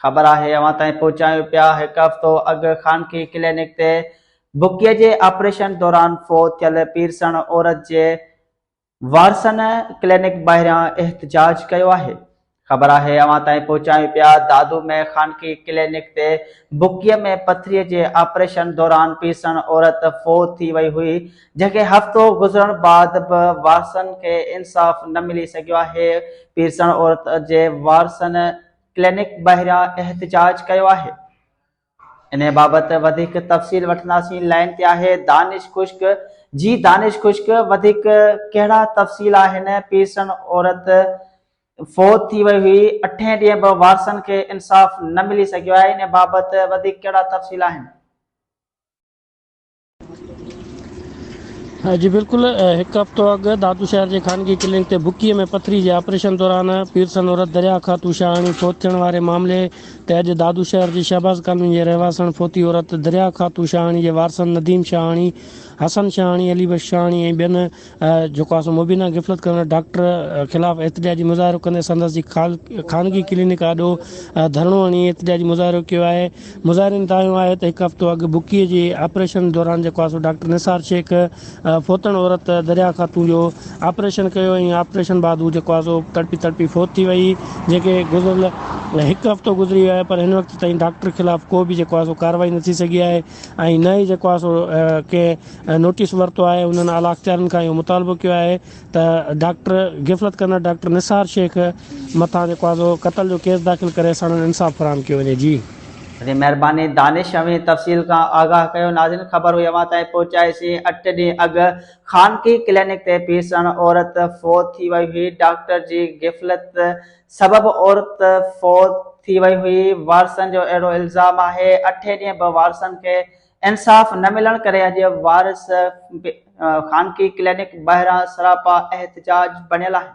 ख़बर है अवां ताईं पहुचायूं पिया। हिकु हफ़्तो अॻु खानगी क्लिनिक ते बुकीअ जे ऑपरेशन दौरान फोत थियल पीरसण औरत जे वारसनि क्लिनिक ॿाहिरियां एहतजाज कयो आहे। ख़बर है अवां ताईं पहुचायूं पिया। दादू में खानगी क्लिनिक ते बुकीअ में पथरीअ जे ऑपरेशन दौरान पीरसण औरत फोत थी वई हुई, जंहिंखे हफ़्तो गुज़रण बाद बि वारसनि खे इंसाफ़ न मिली सघियो आहे। पीरसण औरत जे वारसनि क्लिनिक ॿाहिरियां एहतजाज कयो आहे। इन बाबत वधिक तफ़सील वठंदासीं। लाइन ते आहे दानिश खुश्क। जी दानिश खुश्क, वधिक कहिड़ा तफ़सील आहिनि? पीरसण औरत फोत थी वई हुई, 8 ॾींहं बि वारसनि खे इंसाफ़ न मिली सघियो आहे। इन बाबत वधिक कहिड़ा तफ़सील आहिनि? जी बिल्कुल, एक हफ़्तो अॻु दादू शहर के खानगी क्लिनिक ते बुकीअ में पथरी के ऑपरेशन दौरान पीरसन औरत दरिया खां तुषाणी फोत थियण वारे मामले ते अॼु दादू शहर की शहबाज कॉलोनी के रहवासन फोती औरत दरिया खां तुषाणी के वारसन नदीम शाहानी, हसन शाहानी, अली बख्श शाहानी ऐं ॿियनि जेको मुबीना गिफ़लत करण डॉक्टर खिलाफ़ एहतजाजी मुज़ाहिरो कंदे संदसि जी खानगी क्लिनिक आॾो धरणो हणी एहतजाजी मुज़ाहिरो किया है। मुज़ाहिरनि तायो है तो एक हफ़्तो अॻु बुकीअ जे ऑपरेशन दौरान जेको डॉक्टर निसार शेख फोतण औरत दरिया खातू जो ऑपरेशन कयो ऐं ऑपरेशन बाद वो जेको तड़पी तड़पी फोत थी वई, जेके गुज़िरियल एक हफ़्तो गुज़री वियो है, पर इन वक्त ताईं डॉक्टर खिलाफ़ को भी जेको कार्रवाई न थी सघी है ऐं न ही जेको के नोटिस वरतो है। उन्होंने आला अख्तियारनि खां इहो मुतालबो किया है त डॉक्टर गिफ़लत कंदड़ डॉक्टर निसार शेख मथा जेको क़त्ल जो केस दाख़िल करे साणनि इंसाफ़ फराहम कियो वञे। जी मेहरबानी दानिश, हमें तफ़सील का आगाह कयो। नाज़रीन, ख़बर हुई अवां ताईं पहुचाईसीं। 8 ॾींहं अॻु खानगी क्लिनिक ते पीरसण औरत फोत थी वई हुई। डॉक्टर जी गिफ़लत सबब औरत फोत थी वई हुई। वारसनि जो अहिड़ो इल्ज़ाम आहे। 8 ॾींहं बि वारसनि खे इंसाफ़ न मिलण करे अॼु वारिस खानगी क्लिनिक ॿाहिरां सरापा एहतजाज बणियल आहे।